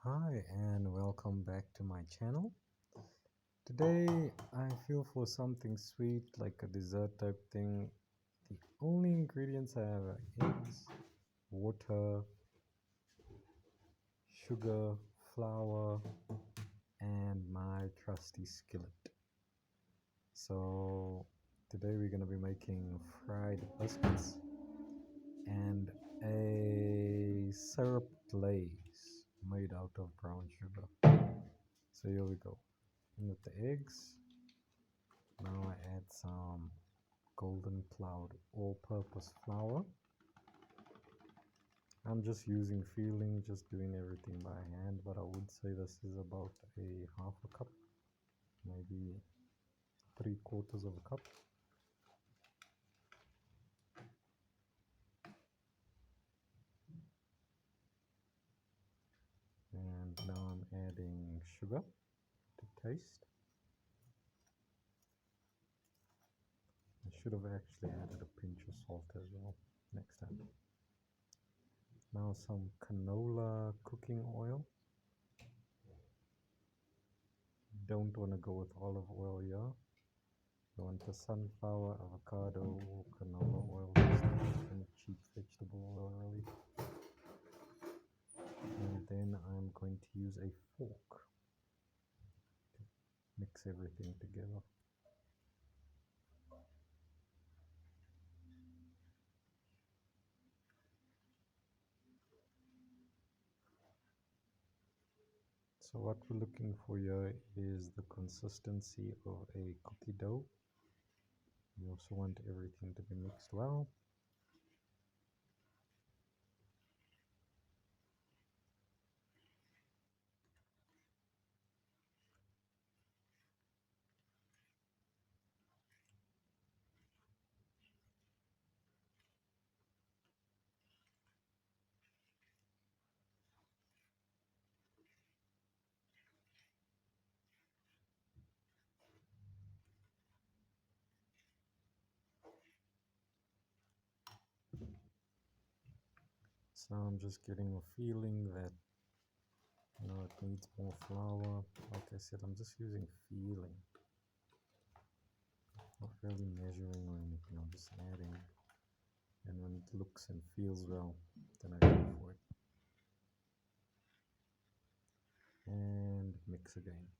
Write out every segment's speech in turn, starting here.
Hi and welcome back to my channel. Today I feel for something sweet like a dessert type thing. The only ingredients I have are eggs, water, sugar, flour, and my trusty skillet. So today we're going to be making fried biscuits and a syrup glaze made out of brown sugar. So here we go. In with the eggs. Now I add some golden cloud all-purpose flour. I'm just using feeling, just doing everything by hand, but I would say this is about a half a cup, maybe 3/4 of a cup. And now I'm adding sugar to taste. I should have actually added a pinch of salt as well next time. Now some canola cooking oil. Don't want to go with olive oil here. You want the sunflower, avocado, canola oil, and cheap vegetable oil really. And then I'm going to use a fork to mix everything together. So what we're looking for here is the consistency of a cookie dough. You also want everything to be mixed well. So I'm just getting a feeling that it needs more flour. Like I said, I'm just using feeling. Not really measuring or anything, I'm just adding. And when it looks and feels well, then I go for it. And mix again.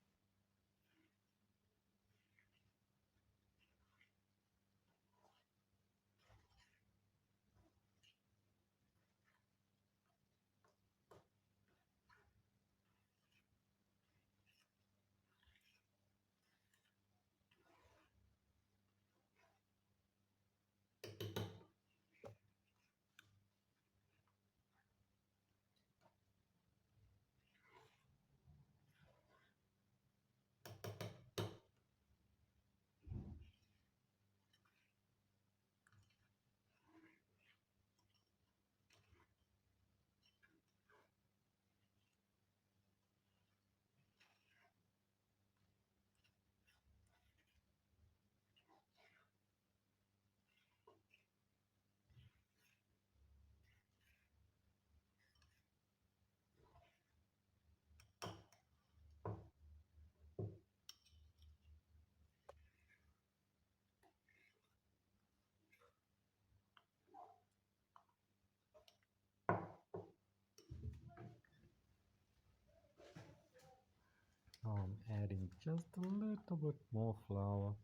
Now I'm adding just a little bit more flour.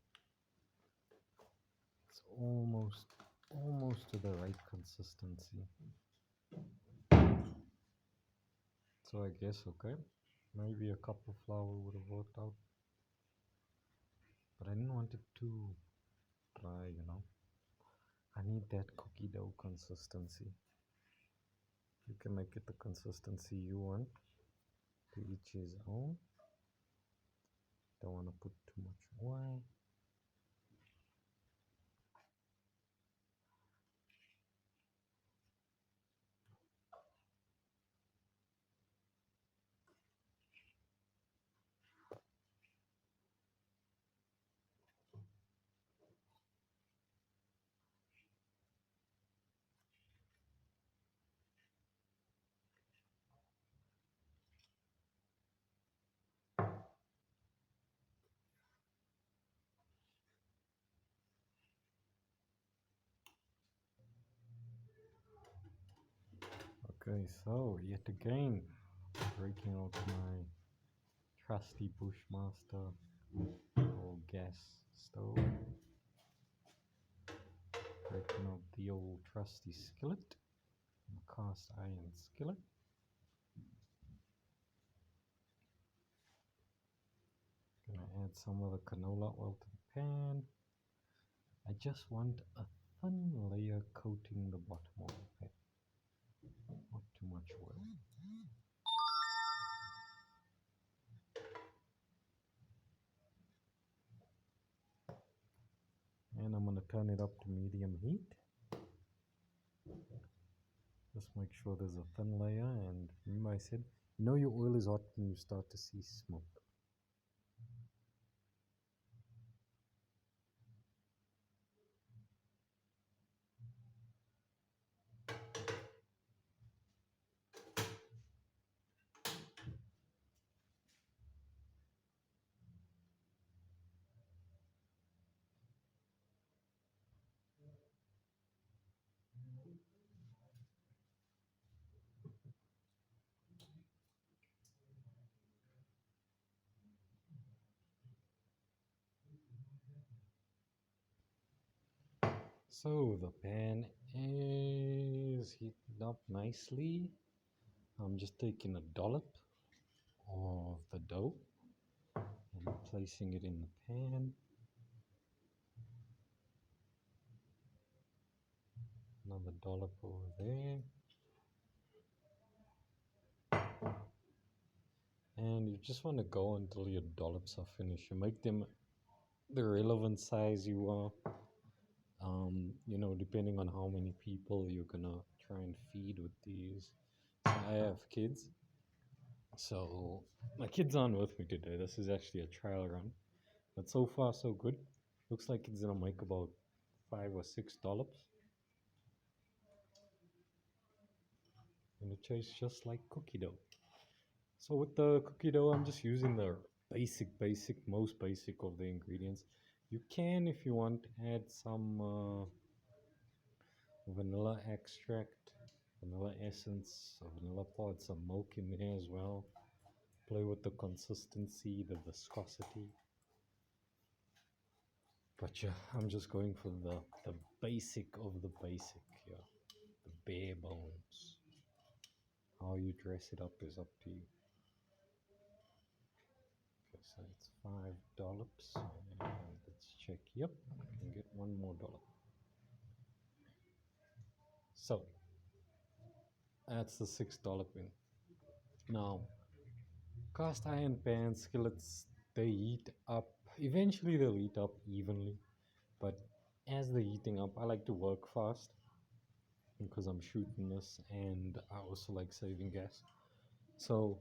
It's almost to the right consistency. So I guess, okay, maybe a cup of flour would have worked out. But I didn't want it too dry, I need that cookie dough consistency. You can make it the consistency you want. To each his own. Don't want to put too much oil. Okay, so yet again, breaking out my trusty Bushmaster or gas stove, breaking out the old trusty skillet, a cast iron skillet. Gonna add some of the canola oil to the pan. I just want a thin layer coating the bottom of the pan, not too much oil. And I'm gonna turn it up to medium heat. Just make sure there's a thin layer, and remember I said, you know your oil is hot when you start to see smoke. So the pan is heating up nicely. I'm just taking a dollop of the dough and placing it in the pan. Another dollop over there. And you just want to go until your dollops are finished. You make them the relevant size you are. Depending on how many people you're gonna try and feed with these. So I have kids. So my kids aren't with me today. This is actually a trial run. But so far so good. Looks like it's gonna make about 5 or 6 dollops. And it tastes just like cookie dough. So with the cookie dough, I'm just using the most basic of the ingredients. You can, if you want, add some vanilla extract, vanilla essence, vanilla pod, some milk in there as well. Play with the consistency, the viscosity. But yeah, I'm just going for the basic of the basic, yeah, the bare bones. How you dress it up is up to you. Okay, so it's $5. And let's check. Yep, I can get one more dollar. So that's the $6 pin. Now, cast iron pans, skillets, they heat up. Eventually, they'll heat up evenly. But as they're heating up, I like to work fast because I'm shooting this, and I also like saving gas. So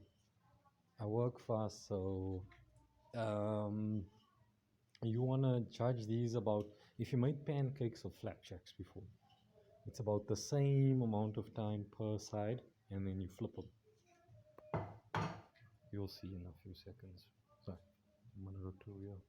I work fast. So you want to charge these about, if you made pancakes or flapjacks before, it's about the same amount of time per side, and then you flip them. You'll see in a few seconds. Sorry, a minute or two, yeah.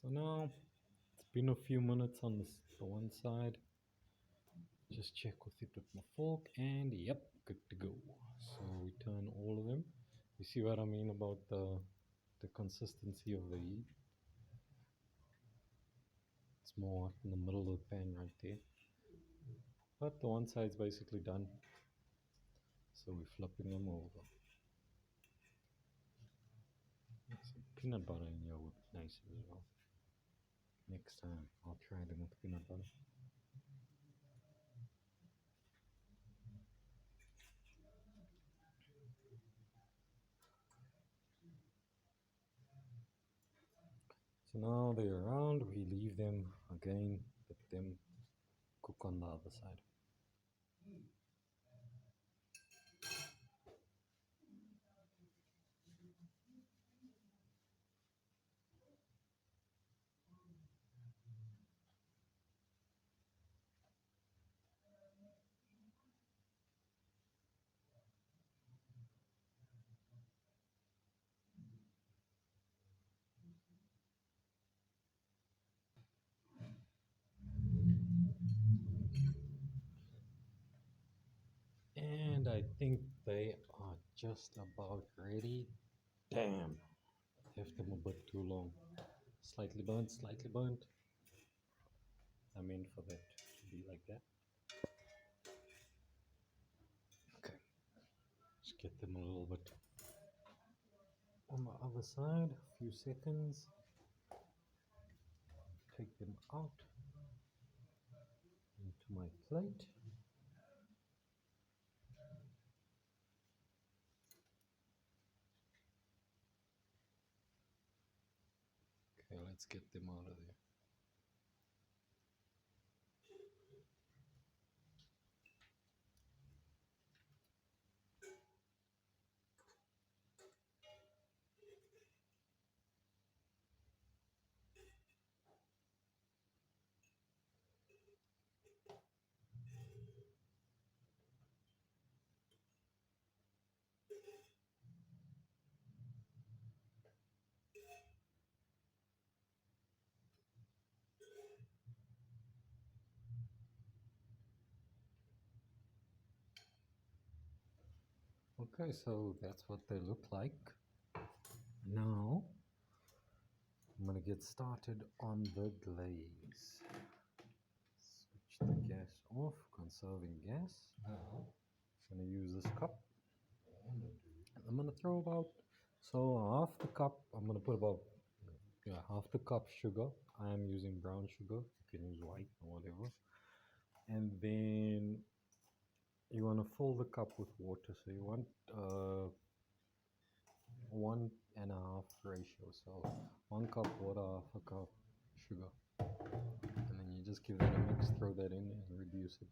So now it's been a few minutes on the one side. Just check with it with my fork, and yep, good to go. So we turn all of them. You see what I mean about the consistency of the heat? It's more in the middle of the pan right there. But the one side's basically done. So we're flipping them over. Some peanut butter in here would be nice as well. Next time I'll try them with peanut butter. So now they're around, we leave them again them cook on the other side. And I think they are just about ready. Damn, left them a bit too long. Slightly burnt, slightly burnt. I meant for that to be like that. Okay, just get them a little bit on the other side, a few seconds. Take them out into my plate. Okay, let's get them out of there. Okay, so that's what they look like. Now, I'm gonna get started on the glaze. Switch the gas off, conserving gas. I'm gonna use this cup. I'm gonna throw about, so half the cup, I'm gonna put about, half the cup sugar. I am using brown sugar. You can use white or whatever. And then you want to fill the cup with water. So you want 1.5 ratio. So 1 cup water, half a cup sugar. And then you just give that a mix, throw that in and reduce it.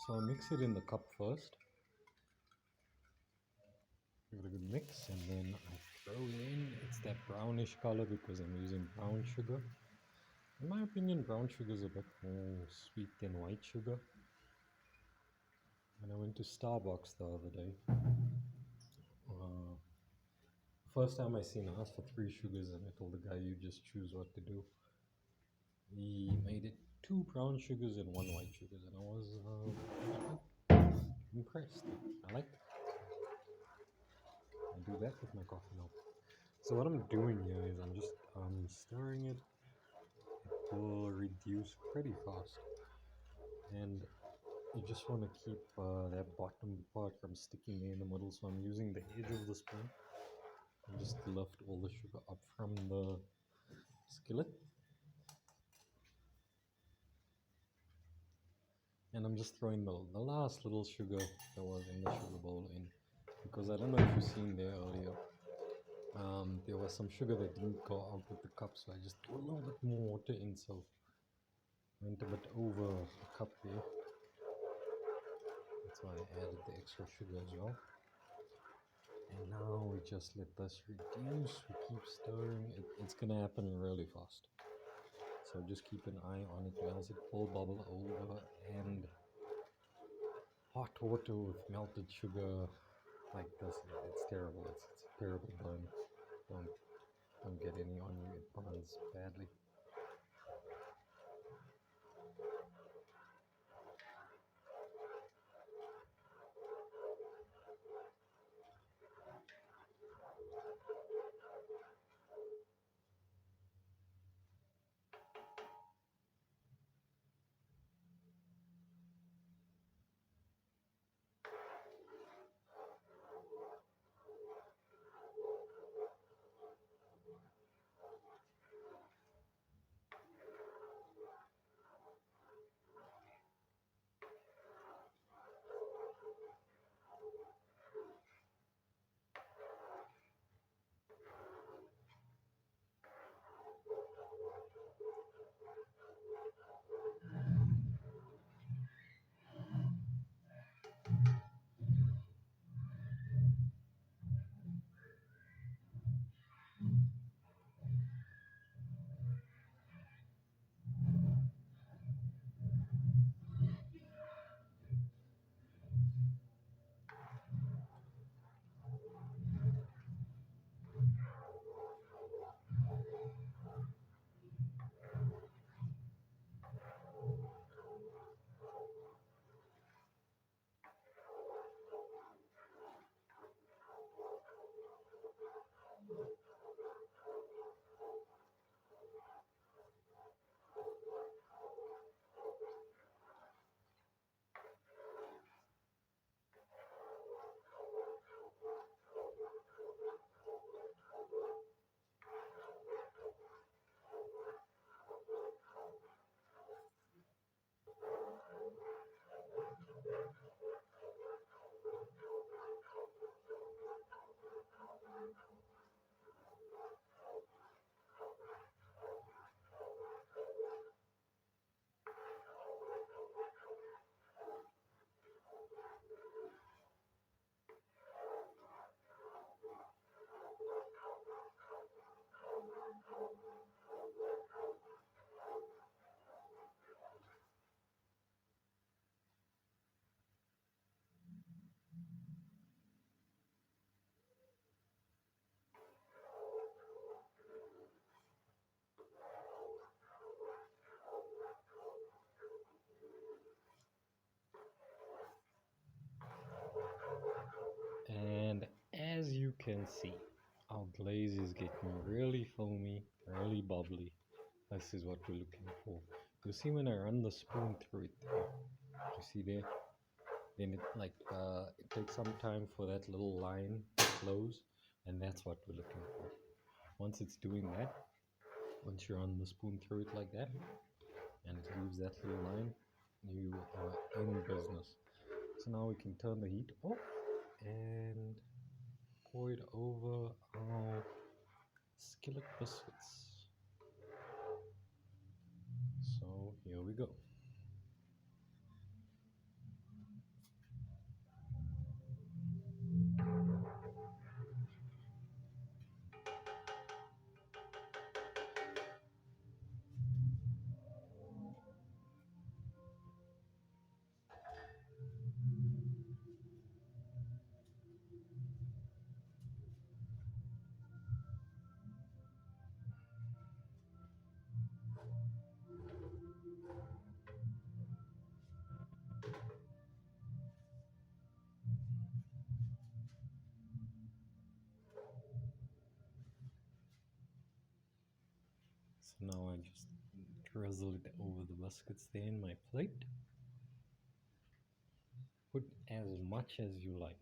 So I mix it in the cup first. Give it a good mix, and then I throw in, it's that brownish color because I'm using brown sugar. In my opinion, brown sugar is a bit more sweet than white sugar. And I went to Starbucks the other day. First time I seen, I asked for 3 sugars, and I told the guy, you just choose what to do. He made it 2 brown sugars and 1 white sugars, and I was impressed. I like it. I do that with my coffee now. So what I'm doing here is I'm just stirring it. It will reduce pretty fast, and you just want to keep that bottom part from sticking in the middle. So I'm using the edge of the spoon and just lift all the sugar up from the skillet. And I'm just throwing the last little sugar that was in the sugar bowl in, because I don't know if you've seen there earlier, there was some sugar that didn't go out with the cup, so I just threw a little bit more water in, so went a bit over the cup there. That's why I added the extra sugar as well. And now we just let this reduce, we keep stirring, it's gonna happen really fast. So just keep an eye on it, else it will bubble over, and hot water with melted sugar like this, it's terrible, it's a terrible burn. Don't. Don't get any on you, it burns badly. And as you can see, our glaze is getting really foamy, really bubbly. This is what we're looking for. You see when I run the spoon through it there, you see there? Then it takes some time for that little line to close, and that's what we're looking for. Once it's doing that, once you run the spoon through it like that, and it leaves that little line, you are in business. So now we can turn the heat off and pour it over our skillet biscuits. So here we go. So now I just drizzle it over the biscuits there in my plate. Put as much as you like.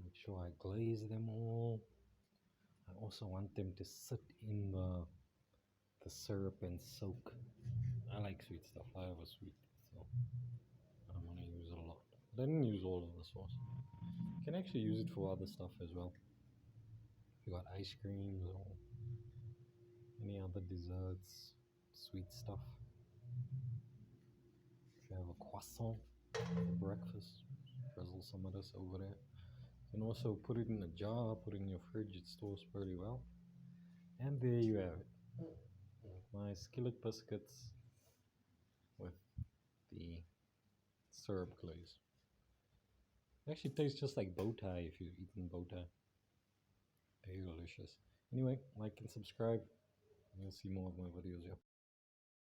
Make sure I glaze them all. I also want them to sit in the syrup and soak. I like sweet stuff. I have a sweet, so I'm gonna use it a lot. But I didn't use all of the sauce. You can actually use it for other stuff as well. If you got ice creams or any other desserts, sweet stuff. If you have a croissant for breakfast, drizzle some of this over there. You can also put it in a jar, put it in your fridge, it stores pretty well. And there you have it. My skillet biscuits with the syrup glaze. It actually tastes just like bow tie if you've eaten bow tie. Delicious. Anyway, like and subscribe. You'll see more of my videos, yeah.